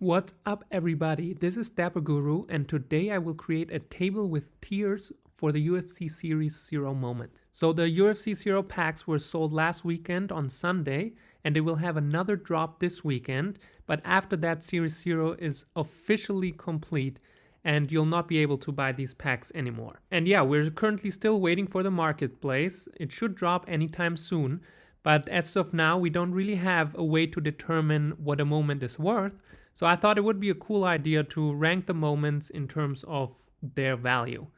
What's up everybody, this is Dapper Guru and today I will create a table with tiers for the UFC Series 0 moment. So the UFC 0 packs were sold last weekend on Sunday and they will have another drop this weekend, but after that Series 0 is officially complete and you'll not be able to buy these packs anymore. And yeah, we're currently still waiting for the marketplace. It should drop anytime soon, but as of now we don't really have a way to determine what a moment is worth. So I thought it would be a cool idea to rank the moments in terms of their value.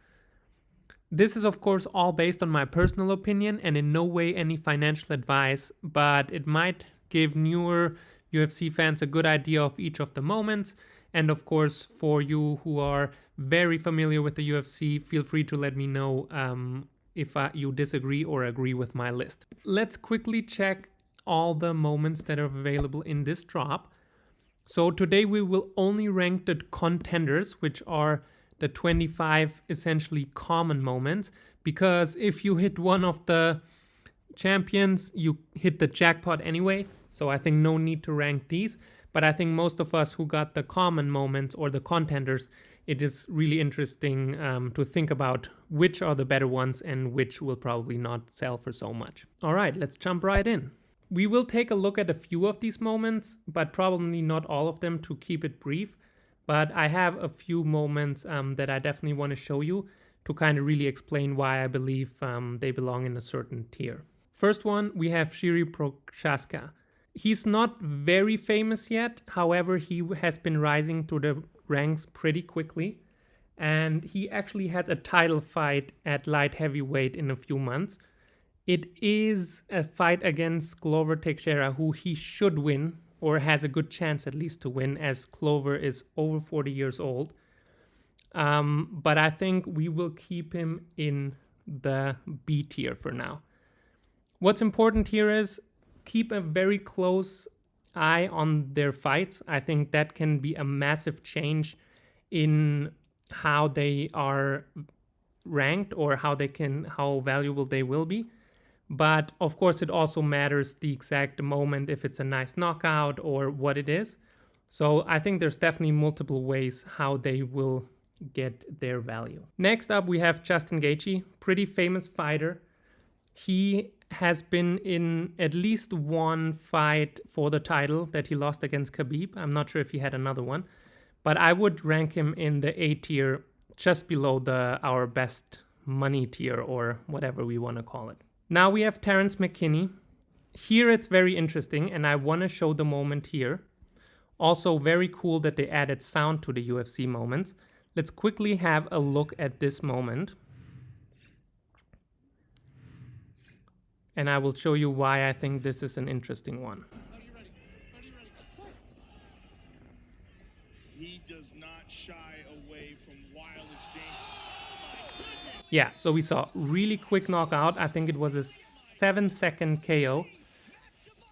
This is of course all based on my personal opinion and in no way any financial advice, but it might give newer UFC fans a good idea of each of the moments. And of course, for you who are very familiar with the UFC, feel free to let me know if you disagree or agree with my list. Let's quickly check all the moments that are available in this drop. So today we will only rank the contenders, which are the 25 essentially common moments, because if you hit one of the champions, you hit the jackpot anyway. So I think no need to rank these, but I think most of us who got the common moments or the contenders, it is really interesting to think about which are the better ones and which will probably not sell for so much. All right, let's jump right in. We will take a look at a few of these moments, but probably not all of them to keep it brief. But I have a few moments that I definitely want to show you to kind of really explain why I believe they belong in a certain tier. First one, we have Shiri Prokhaska. He's not very famous yet. However, he has been rising through the ranks pretty quickly. And he actually has a title fight at light heavyweight in a few months. It is a fight against Glover Teixeira, who he should win, or has a good chance at least to win, as Glover is over 40 years old. But I think we will keep him in the B tier for now. What's important here is keep a very close eye on their fights. I think that can be a massive change in how they are ranked or how valuable they will be. But of course, it also matters the exact moment, if it's a nice knockout or what it is. So I think there's definitely multiple ways how they will get their value. Next up, we have Justin Gaiji, pretty famous fighter. He has been in at least one fight for the title that he lost against Khabib. I'm not sure if he had another one, but I would rank him in the A tier, just below our best money tier or whatever we want to call it. Now we have Terence Mckinney. Here it's very interesting and I want to show the moment here. Also very cool that they added sound to the UFC moments. Let's quickly have a look at this moment. And I will show you why I think this is an interesting one. He does not shy away from wild exchange. Yeah, so we saw really quick knockout. I think it was a 7-second KO.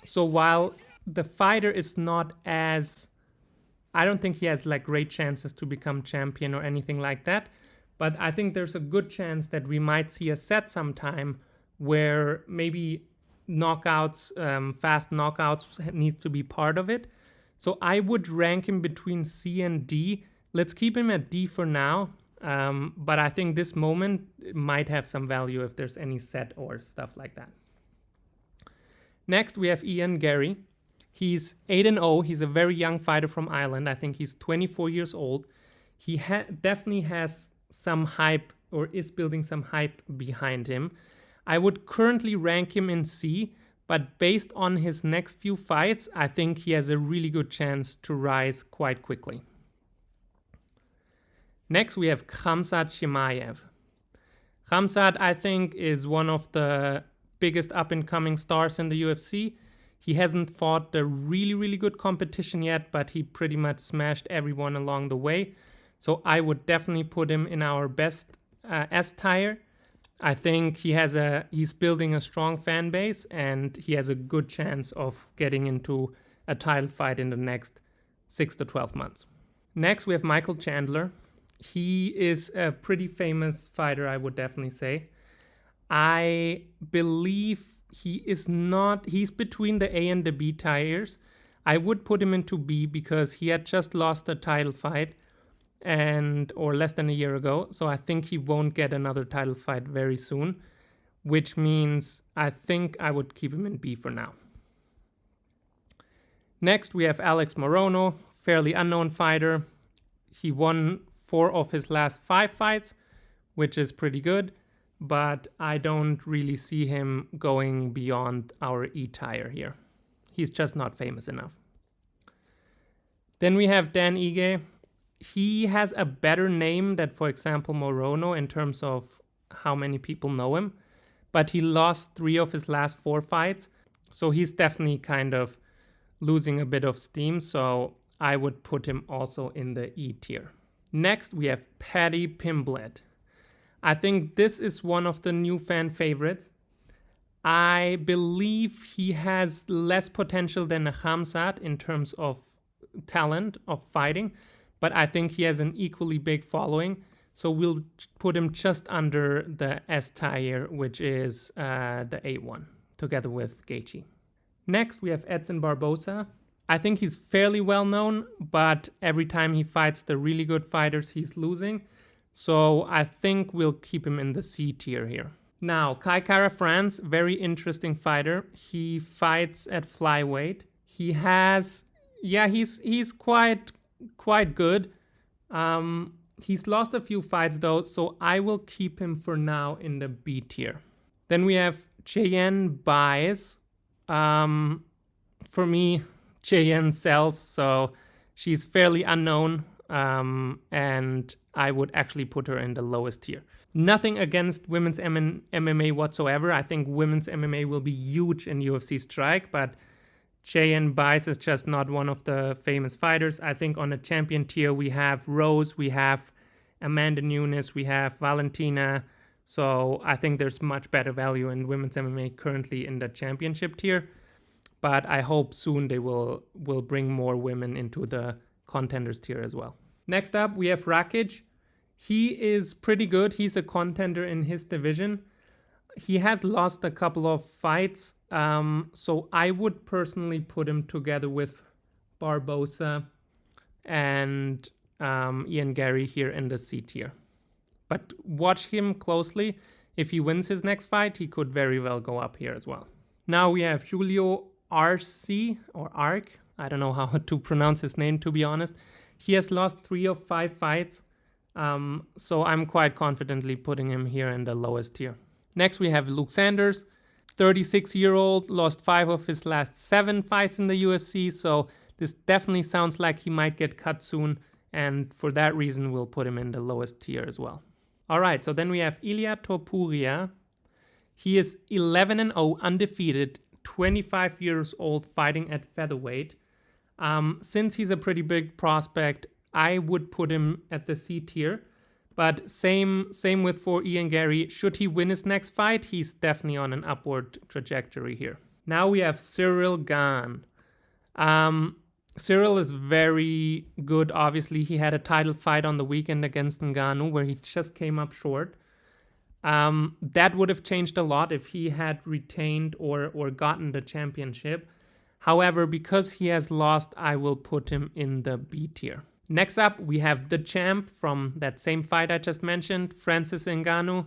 So while the fighter is not as, I don't think he has like great chances to become champion or anything like that, but I think there's a good chance that we might see a set sometime where maybe knockouts, fast knockouts need to be part of it. So I would rank him between C and D. Let's keep him at D for now. But I think this moment might have some value if there's any set or stuff like that. Next, we have Ian Gary. He's 8-0. He's a very young fighter from Ireland. I think he's 24 years old. He definitely has some hype or is building some hype behind him. I would currently rank him in C, but based on his next few fights, I think he has a really good chance to rise quite quickly. Next, we have Kamsa Shimayev. Kamsa, I think, is one of the biggest up-and-coming stars in the UFC. He hasn't fought the really good competition yet, but he pretty much smashed everyone along the way. So I would definitely put him in our best S tier. I think he's building a strong fan base, and he has a good chance of getting into a title fight in the next 6 to 12 months. Next, we have Michael Chandler. He is a pretty famous fighter, I would definitely say. I believe he's between the A and the B tiers. I would put him into B because he had just lost a title fight or less than a year ago. So I think he won't get another title fight very soon, which means I think I would keep him in B for now. Next, we have Alex Morono, fairly unknown fighter. He won 4 of his last 5 fights, which is pretty good, but I don't really see him going beyond our E tier here. He's just not famous enough. Then we have Dan Ige. He has a better name than, for example, Morono in terms of how many people know him, but he lost 3 of his last 4 fights, so he's definitely kind of losing a bit of steam, so I would put him also in the E tier. Next, we have Paddy Pimlet. I think this is one of the new fan favorites. I believe he has less potential than a Khamzat in terms of talent of fighting, but I think he has an equally big following. So we'll put him just under the S tier, which is the A1, together with Gaiji. Next, we have Edson Barbosa. I think he's fairly well known, but every time he fights the really good fighters, he's losing. So I think we'll keep him in the C tier here. Now, Kara Franz, very interesting fighter. He fights at flyweight. He has, he's quite good. He's lost a few fights though, so I will keep him for now in the B tier. Then we have Cheyenne Baez. For me, Cheyenne sells, so she's fairly unknown, and I would actually put her in the lowest tier. Nothing against women's MMA whatsoever. I think women's MMA will be huge in UFC Strike, but Cheyenne Baez is just not one of the famous fighters. I think on the champion tier we have Rose, we have Amanda Nunes, we have Valentina. So I think there's much better value in women's MMA currently in the championship tier. But I hope soon they will bring more women into the contenders tier as well. Next up, we have Rakic. He is pretty good. He's a contender in his division. He has lost a couple of fights, so I would personally put him together with Barbosa and Ian Gary here in the C tier. But watch him closely. If he wins his next fight, he could very well go up here as well. Now we have Julio Arce, or Arc. I don't know how to pronounce his name, to be honest. He has lost 3 of 5 fights, so I'm quite confidently putting him here in the lowest tier. Next, we have Luke Sanders, 36-year-old, lost 5 of his last 7 fights in the UFC, so this definitely sounds like he might get cut soon, and for that reason, we'll put him in the lowest tier as well. All right, so then we have Ilya Topuria. He is 11-0, undefeated, 25 years old, fighting at featherweight. Since he's a pretty big prospect, I would put him at the C tier. But same with for Ian Gary. Should he win his next fight, he's definitely on an upward trajectory here. Now we have Cyril Gane. Cyril is very good, obviously. He had a title fight on the weekend against Ngannou where he just came up short. That would have changed a lot if he had retained or gotten the championship. However, because he has lost, I will put him in the B tier. Next up, we have the champ from that same fight I just mentioned, Francis Ngannou.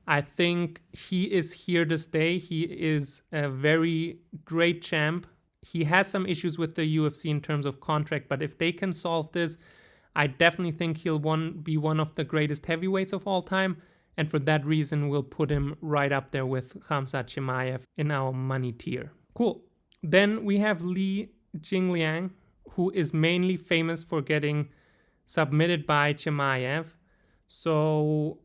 I think he is here to stay. He is a very great champ. He has some issues with the UFC in terms of contract, but if they can solve this, I definitely think he'll be one of the greatest heavyweights of all time. And for that reason, we'll put him right up there with Kamsa Shimayev in our money tier. Cool. Then we have Li Jingliang, who is mainly famous for getting submitted by Chimaev. So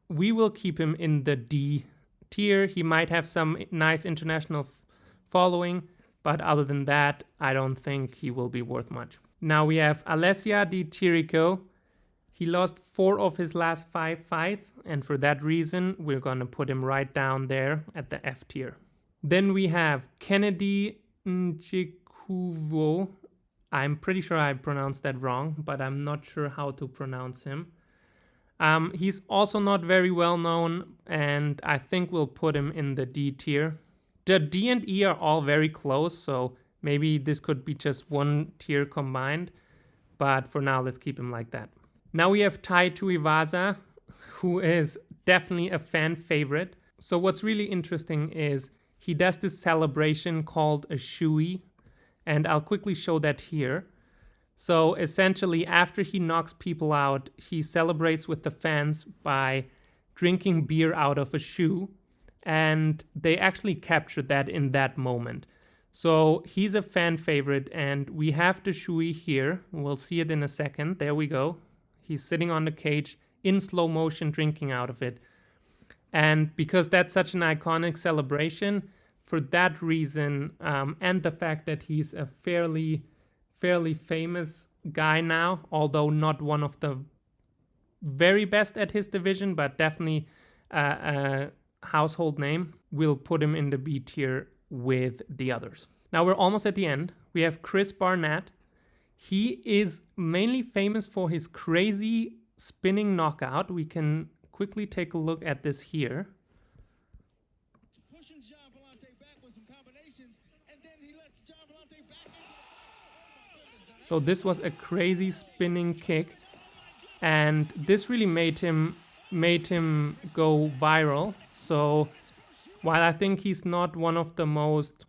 we will keep him in the D tier. He might have some nice international following, but other than that, I don't think he will be worth much. Now we have Alessia De Tirico. He lost 4 of his last 5 fights, and for that reason, we're going to put him right down there at the F tier. Then we have Kennedy Kuvo. I'm pretty sure I pronounced that wrong, but I'm not sure how to pronounce him. He's also not very well known, and I think we'll put him in the D tier. The D and E are all very close, so Maybe this could be just one tier combined, but for now, let's keep him like that. Now we have Tai Tuivasa, who is definitely a fan favorite. So what's really interesting is he does this celebration called a shui, and I'll quickly show that here. So essentially, after he knocks people out, he celebrates with the fans by drinking beer out of a shoe, and they actually captured that in that moment. So he's a fan favorite, and we have the shui here. We'll see it in a second. There we go. He's sitting on the cage in slow motion, drinking out of it. And because that's such an iconic celebration, for that reason, and the fact that he's a fairly famous guy now, although not one of the very best at his division, but definitely a household name, we'll put him in the B tier with the others. Now we're almost at the end. We have Chris Barnett. He is mainly famous for his crazy spinning knockout. We can quickly take a look at this here. So this was a crazy spinning kick, and this really made him go viral. So while I think he's not one of the most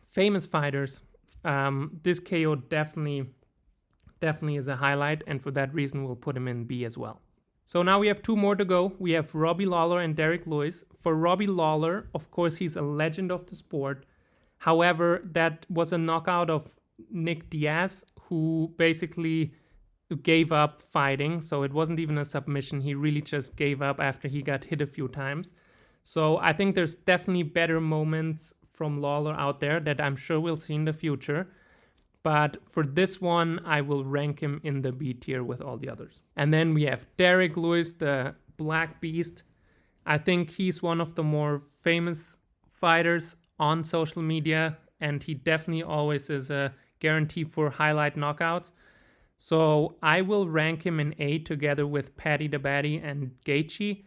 famous fighters, this KO definitely is a highlight, and for that reason we'll put him in B as well. So now we have two more to go. We have Robbie Lawler and Derrick Lewis. For Robbie Lawler, of course, he's a legend of the sport. However, that was a knockout of Nick Diaz, who basically gave up fighting. So it wasn't even a submission. He really just gave up after he got hit a few times. So I think there's definitely better moments from Lawler out there that I'm sure we'll see in the future. But for this one, I will rank him in the B tier with all the others. And then we have Derrick Lewis, the Black Beast. I think he's one of the more famous fighters on social media, and he definitely always is a guarantee for highlight knockouts. So I will rank him in A together with Paddy the Baddy and Gaiji.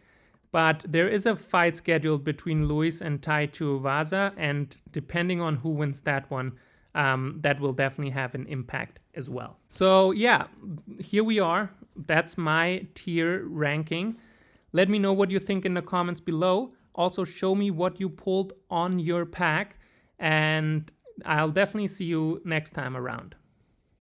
But there is a fight scheduled between Lewis and Tai Tuivasa, and depending on who wins that one, that will definitely have an impact as well. So yeah, here we are. That's my tier ranking. Let me know what you think in the comments below. Also show me what you pulled on your pack, and I'll definitely see you next time around.